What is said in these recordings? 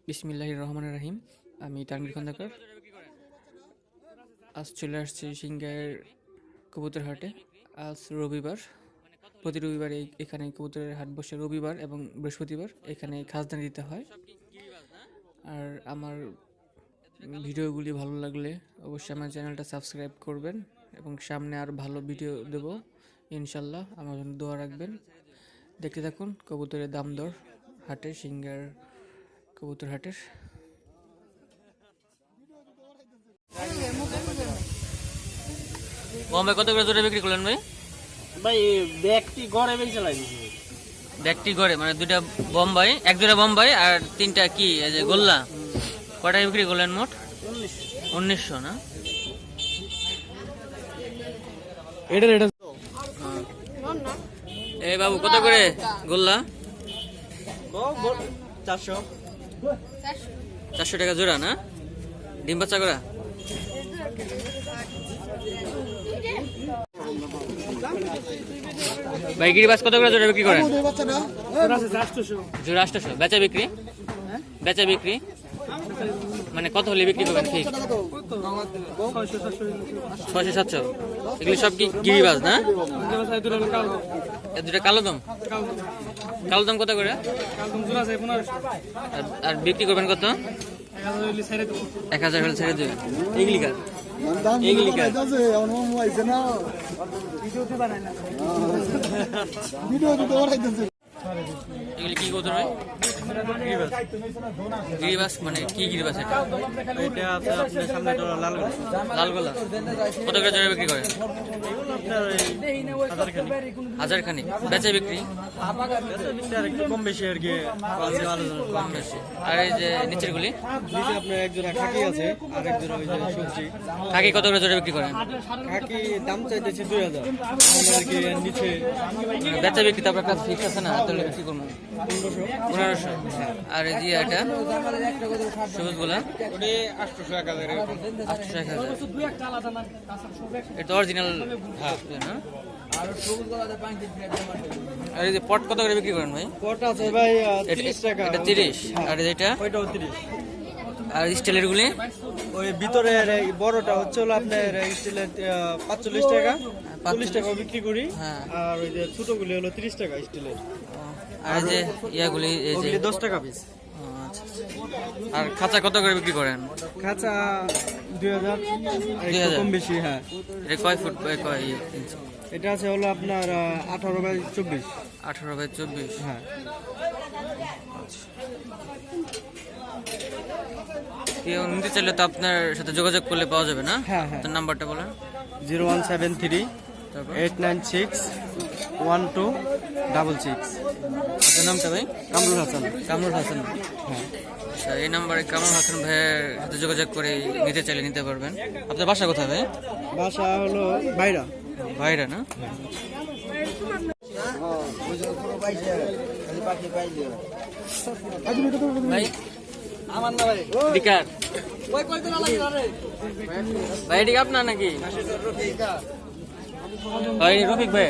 বিসমিল্লাহির রহমানির রহিম। আমি তানভীর খন্দকার। আজ চলে আসছি সিংগাইয়ের কবুতর হাটে। আজ রবিবার। প্রতি রবিবার এখানে কবুতরের হাট বসে রবিবার এবং বৃহস্পতিবার। এখানে খাজনা দিতে হয়। আর আমার ভিডিওগুলি ভালো লাগলে অবশ্যই আমার চ্যানেলটা সাবস্ক্রাইব করবেন এবং সামনে আর ভালো ভিডিও দেব ইনশাল্লাহ। আমার জন্য দোয়া রাখবেন। দেখতে থাকুন কবুতরের দাম দর হাটে, সিংগাইয়ের কবুতর হাটের। বোম্বাই কত করে জোরে বিক্রি করলেন ভাই? ভাই ব্যাগটি ঘরে বেশি চালাই দিছি। ব্যাগটি করে মানে দুইটা বোম্বাই, এক জোড়া বোম্বাই আর তিনটা কি এই যে গোল্লা, কটায় বিক্রি করলেন মোট? 1900 না? এই বাবু কত করে গোল্লা? 400 400 টাকা জোড়া না? ডিম বাচ্চা করা? ভাই গিরিবাস কত করে জোড়া বিক্রি করেন? জোড়া 800। বেচা বিক্রি? বেচা বিক্রি মানে কত হলে বিক্রি করবেন ঠিক? 600-700। এগুলি সব কি গিরিবাস না? দুটা কালো দম। কালো দম কত করে? আর বিক্রি করবেন কত? 1000 হলে ছেড়ে দেবেন। এগুলি কার? এগুলি কার? এগুলি কি কবুতর ভাই? গিরিবাস মানে কি গিরিবাস এটা? এটা আছে আপনার সামনে তো লাল লাল গোলা। কত করে জোড়া বিক্রি করেন? আপনার এই 1000 খানি 1000 খানি। বেচা বিক্রি? একটু কম বেশি আর কি আছে আলোচনা কম বেশি। আর এই যে নিচের গুলি? নিচে আপনার এক জোড়া খাকি আছে আর এক জোড়া ওই যে সবজি। খাকি কত করে জোড়া বিক্রি করেন? খাকি দাম চাইতেছি 2000 মানে আর কি এর নিচে বেচা বিক্রি তো আপনার কাছে ফিক্স আছে না? তাহলে বিক্রি করবো 1500। আর এই যে এটা সবুজ গোলা? ওটা 800 1000 এরকম। 800-1000। এটা অরিজিনাল না? আর এই যে পট কত করে বিক্রি করেন ভাই? পট আছে ভাই 30 টাকা। এটা 30। আর এটা? ওইটাও 30। আর স্টিলের গুলি? ওই ভিতরের এই বড়টা হচ্ছে হলো আপনার স্টিলের 45 টাকা, 40 টাকা বিক্রি করি। হ্যাঁ। আর ওই যে ছোটগুলি হলো 30 টাকা স্টিলের। আর এই যে ইয়াগুলি এই যে ওগুলি 10 টাকা পিস। আচ্ছা। আর খাঁচা কত করে বিক্রি করেন? খাঁচা 2000 একটু 2000 কম বেশি। হ্যাঁ, এটা কয় ফুট বাই কয় ইঞ্চি? এটা আছে হলো আপনার 18/24। 18/24। হ্যাঁ, কেউ নিতে চাইলে তো আপনার সাথে যোগাযোগ করলে পাওয়া যাবে না? হ্যাঁ, হ্যাঁ। আপনার নাম্বারটা বলেন। 0173 তারপর 896 1266। আপনার নামটা ভাই? কামরুল হাসান। কামরুল হাসান। হ্যাঁ, আচ্ছা, এই নাম্বারে কামরুল হাসান ভাইয়ের সাথে যোগাযোগ করে নিতে চাইলে নিতে পারবেন। আপনার বাসা কোথায় ভাই? বাসা হলো বাইরা। ভাইরা না? ভাই আমার না ভাই। দিকার ভাই এদিকে আপনার নাকি? ভাই রফিক ভাই।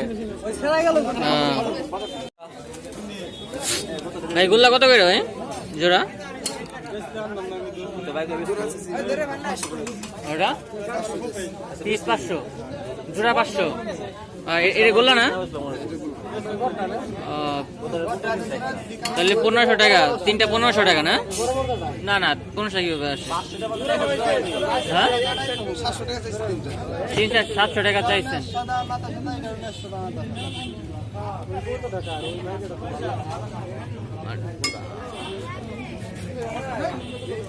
হ্যাঁ। ভাই গোল্লা কত করে ভাই জোড়া? ওটা পিস 500, জোড়া 500। এটা গোল্লা না? তাহলে 1500 টাকা। তিনটা 1500 টাকা না? না না 1500 কিভাবে আসে? হ্যাঁ 700 টাকা চাইছেন।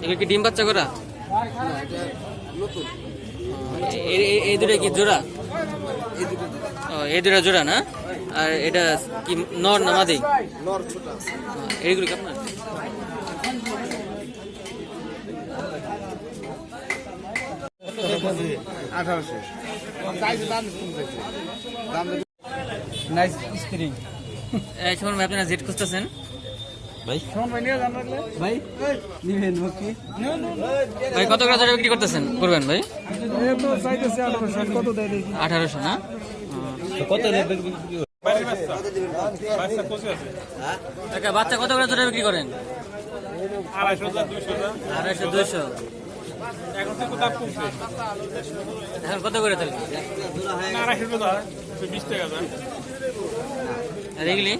এগুলো কি ডিম বাচ্চা করা? এই দুটো কি জোড়া? এই দুটা জোড়া না? আর এটা কি নর না মাদি? এইগুলো কি আপনার? এই শুনুন ভাই, আপনারা জেট খুঁজতেছেন ভাই ভাই? ভাই কত করে জোড়া বিক্রি করবেন ভাই? 1800 না? বাচ্চা কত করে জোড়া বিক্রি করেন? 250 200 এখন কত করে তাহলে আর এগুলি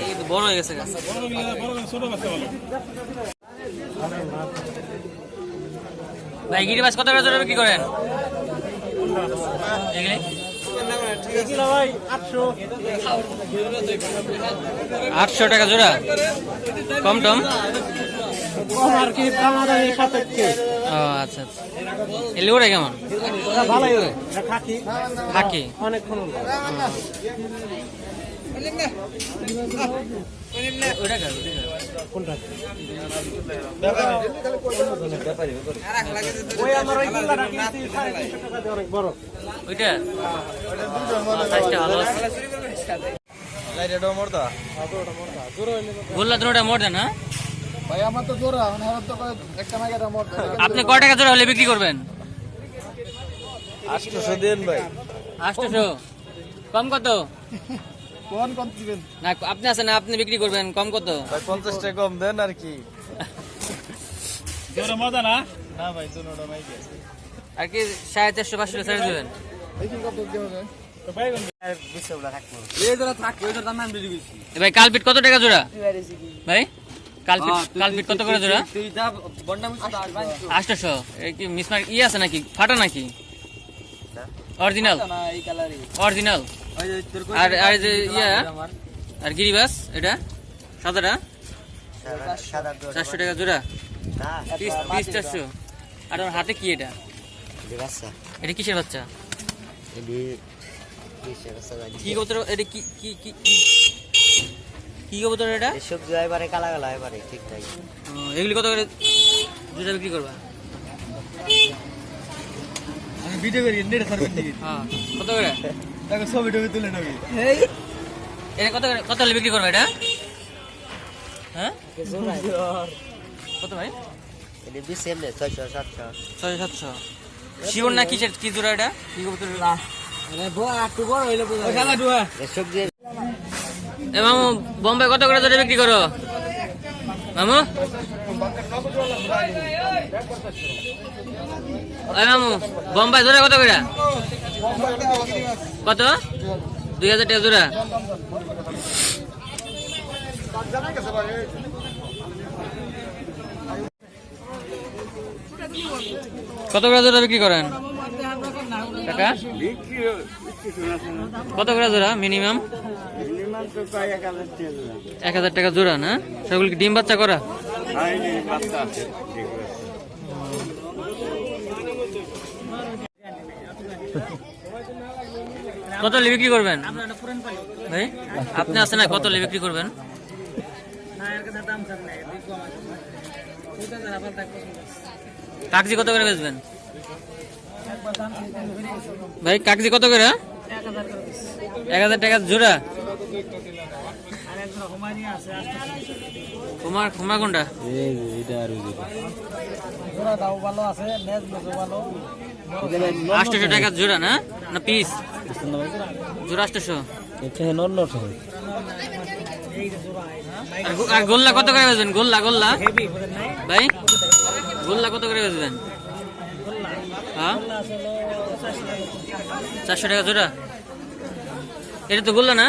এই তো বড় হয়ে গেছে গাছ। ভাই গিরিবাস কত করে জোড়া বিক্রি করেন এগুলি? 800 টাকা জোড়া, কম টম? ও আচ্ছা আচ্ছা। এলি ওরা কেমন? খাকি ওটা কার? ওইটা সাইজটা ভালো আছে। গোল্লা দুটোটা মোট দেন না? আপনি কয় টাকা জোড়া হলে বিক্রি করবেন? 800 দেন ভাই। 800 কম কত? না আপনি আছেন না, আপনি বিক্রি করবেন, কম কত? ভাই 50 টাকা কম দেন আর কি। জোড়া মজা না? না ভাই জোড়াটা নাই কি। আর কি 450 500 ছেড়ে দেবেন? ভাই কালপিট কত টাকা জোড়া? ভাই কালপিট কত করে জোড়া? 800। কি মিসমার্ক ই আছে নাকি, ফাটা নাকি? Original original. আর আর যে ইয়া আর গিরিবাস এটা সাদাটা 400 টাকা জোড়া, পিস 400। আর ওর হাতে কি এটা? এটা কিসের বাচ্চা? কি কবুতর এটা? কি কি কি কি কবুতর এটা? এসব জয় পারে কালা কালা পারে ঠিক তাই। এগুলি কত করে জোড়া বিক্রি করবা? আমি ভিডিও করি নেট সার্ভিস দিই। হ্যাঁ কত করে? তাকে ছবি টবি তুলে নেবি। এটা কত করে, কত হলে বিক্রি করবে এটা? হ্যাঁ কত ভাই? এটা বেশি এমনি 600 700 600 700। শিওর না কিসের কি জোড়া এটা? কি কবুতর? এসব যে এ মামু বোম্বে কত করে জোড়া বিক্রি করো মামু? ওই মামু বোম্বাই জোড়া কত করে? কত? 2000 টাকা জোড়া। কত করে জোড়া বিক্রি করেন টাকা? কত করে জোড়া মিনিমাম? 1000 টাকা জোড়া না? সেগুলো কি ডিম বাচ্চা করা? কত হলে বিক্রি করবেন ভাই? আপনি আছেন না, কত হলে বিক্রি করবেন? কাগজি কত করে বেচবেন ভাই? কাগজি কত করে? 1000 টাকা জোড়া। কুমার কুমার কোনটা? 800 টাকা জোড়া না? না পিস জোড়া 800। আর গোল্লা কত করে বেচবেন? গোল্লা গোল্লা ভাই গোল্লা কত করে বেচবেন? হ্যাঁ 400 টাকা জোড়া। এটা তো গোল্লা না?